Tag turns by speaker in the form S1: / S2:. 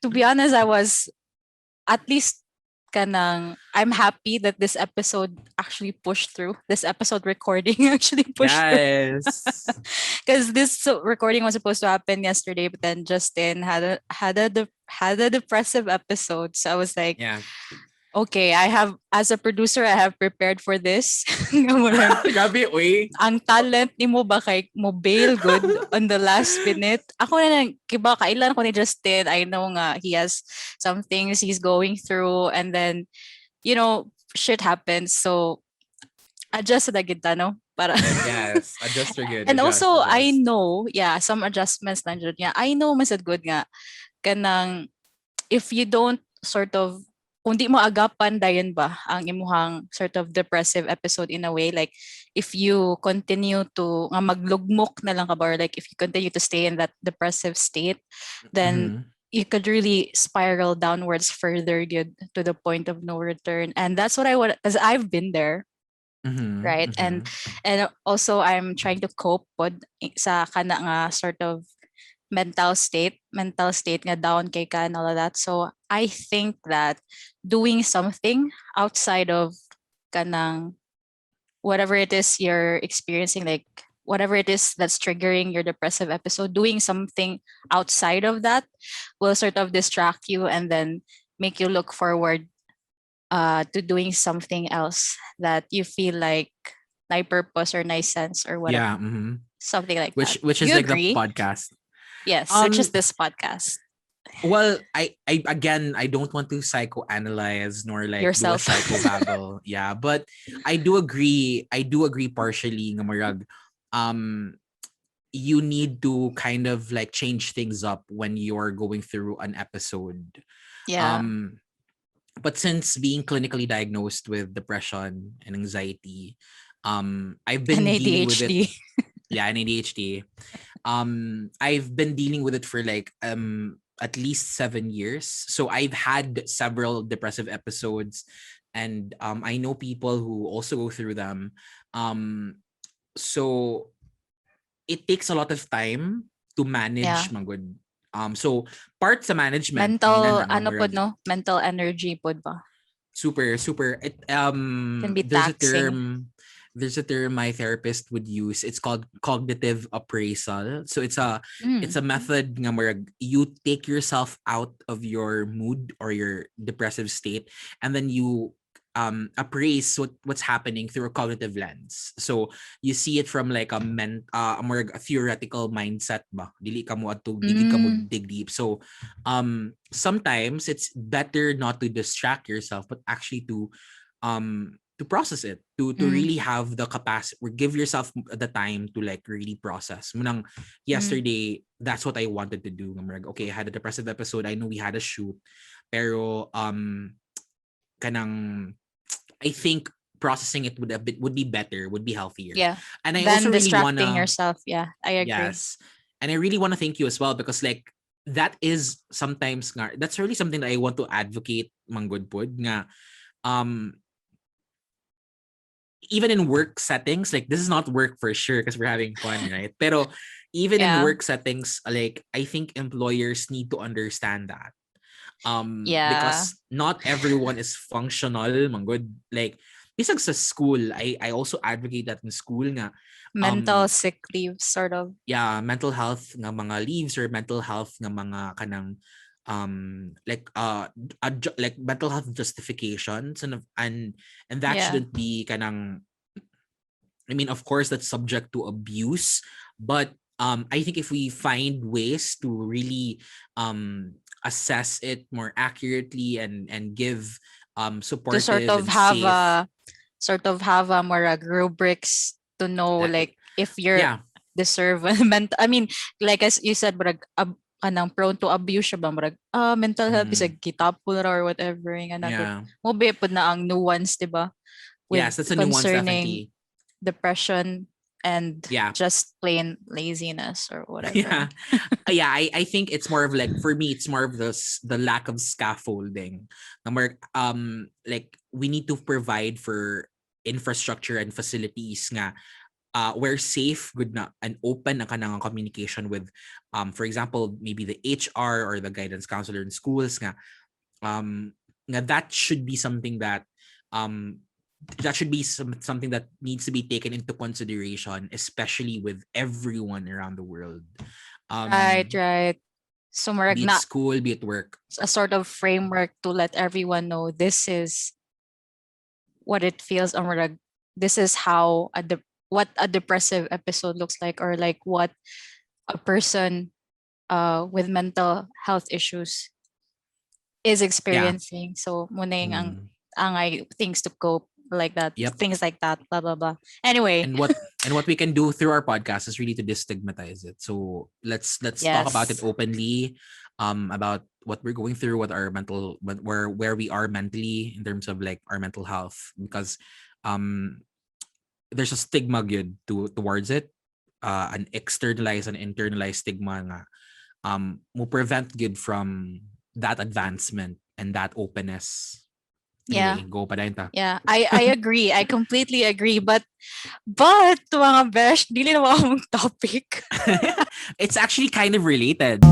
S1: to be honest, I was at least I'm happy that this episode actually pushed through. This episode recording actually pushed through.
S2: Yes.
S1: Because recording was supposed to happen yesterday, but then Justin had a depressive episode. So I was like,
S2: Yeah.
S1: okay, as a producer, I have prepared for this.
S2: Grabe, uy.
S1: Ang talent ni mo ba kay mo bail good on the last minute? Ako na lang, kiba, kailan ko ni Justin, I know nga, he has some things he's going through, and then, shit happens. So, adjust na kita, no? Para
S2: Yes. Adjust for good.
S1: and also, I
S2: Adjust.
S1: know, yeah, some adjustments lang dyan. Yeah, I know, masad good nga, kanang, if you don't sort of, kung di mo agapan dayon ba ang imuhang sort of depressive episode in a way, like if you continue to nga maglugmok na lang ka ba, or like if you continue to stay in that depressive state, then
S2: Mhm.
S1: you could really spiral downwards further good to the point of no return. And that's what I want, because I've been there,
S2: Mhm.
S1: right? And
S2: Mhm.
S1: also I'm trying to cope with sa kana nga sort of mental state nga down kay ka and all of that. So I think that doing something outside of kanang whatever it is you're experiencing, like whatever it is that's triggering your depressive episode, doing something outside of that will sort of distract you and then make you look forward to doing something else that you feel like nice purpose or nice sense or whatever,
S2: Yeah. Mhm.
S1: something like that.
S2: Which is
S1: You
S2: like the
S1: agree?
S2: podcast.
S1: Yes, which is
S2: Um.
S1: this podcast.
S2: Well, I again, I don't want to psychoanalyze nor like do a
S1: Yourself.
S2: psychobabble. Yeah, but I do agree. I do agree partially. Nga marag, um, you need to kind of like change things up when you're going through an episode.
S1: Yeah.
S2: Um, but since being clinically diagnosed with depression and anxiety, I've
S1: And
S2: been dealing with it.
S1: ADHD.
S2: Yeah, and ADHD. I've been dealing with it for like at least 7 years. So I've had several depressive episodes, and I know people who also go through them. Um, so it takes a lot of time to
S1: Yeah.
S2: manage magud. So part sa management,
S1: Mental,
S2: no,
S1: ano pod
S2: murag
S1: no? Mental energy pod ba?
S2: super it
S1: Can be taxing.
S2: there's a term my therapist would use. It's called cognitive appraisal. So it's
S1: Mm.
S2: a method nga murag you take yourself out of your mood or your depressive state, and then you appraise what's happening through a cognitive lens. So you see it from like more a theoretical mindset ba, dili ka mo ato digid ka mo
S1: Mm.
S2: dig deep. So sometimes it's better not to distract yourself but actually to process it, to
S1: Mm.
S2: really have the capacity or give yourself the time to like really process. Munang
S1: Mm.
S2: yesterday, that's what I wanted to do. Okay, I had a depressive episode. I know we had a shoot, pero kanang I think processing it would be better, would be healthier.
S1: Yeah.
S2: And I also
S1: Then
S2: really
S1: distracting
S2: wanna
S1: yourself. Yeah, I agree.
S2: yes. And I really want to thank you as well, because like that is sometimes that's really something that I want to advocate manggod pod nga um even in work settings, like this is not work for sure because we're having fun, right? Pero even in
S1: Yeah.
S2: work settings, like I think employers need to understand that.
S1: Yeah.
S2: Because not everyone is functional, manggod. Like bisag sa school, I also advocate that in school nga
S1: Mental
S2: um
S1: sick leave, sort of.
S2: yeah, mental health nga mga leaves or mental health nga mga kanang like mental health justifications, and that
S1: Yeah.
S2: shouldn't be kanang, I mean, of course that's subject to abuse, but I think if we find ways to really assess it more accurately and give
S1: To sort
S2: supportive
S1: of
S2: and
S1: have
S2: safe,
S1: more rubrics to know,
S2: that
S1: like if you're
S2: yeah.
S1: deserve I mean, like as you said, kanang prone to abuse siya ba, mental health is a
S2: Mhm.
S1: gitapon or whatever nga natin.
S2: Yeah.
S1: Mo be pud na ang nuance, 'di ba? With
S2: Yes, that's a nuance
S1: concerning
S2: definitely.
S1: depression and
S2: Yeah.
S1: just plain laziness or whatever.
S2: Yeah. Yeah, I think it's more of like, for me it's more of the lack of scaffolding. Number like we need to provide for infrastructure and facilities nga where safe, good na, and open ang kanang communication with, for example, maybe the HR or the guidance counselor in schools um, nga that should be something um, that should be something that needs to be taken into consideration, especially with everyone around the world.
S1: Right,
S2: Um,
S1: right. So murag
S2: be it
S1: na
S2: school, be it work.
S1: a sort of framework to let everyone know this is what it feels, or murag this is how what a depressive episode looks like, or like what a person with mental health issues is
S2: Yeah.
S1: experiencing. So muna yung
S2: Mm.
S1: ang things to cope, like that,
S2: Yep.
S1: things like that, blah blah blah. Anyway,
S2: And what we can do through our podcast is really to destigmatize it. So let's talk about it
S1: yes.
S2: openly, about what we're going through, what our mental, where we are mentally in terms of like our mental health, because um there's a stigma good towards it, an externalized and internalized stigma nga mo prevent good from that advancement and that openness.
S1: Yeah.
S2: Anyway, go pa din ta.
S1: Yeah, I agree. I completely agree. But mga besh, dili na akong topic.
S2: It's actually kind of related.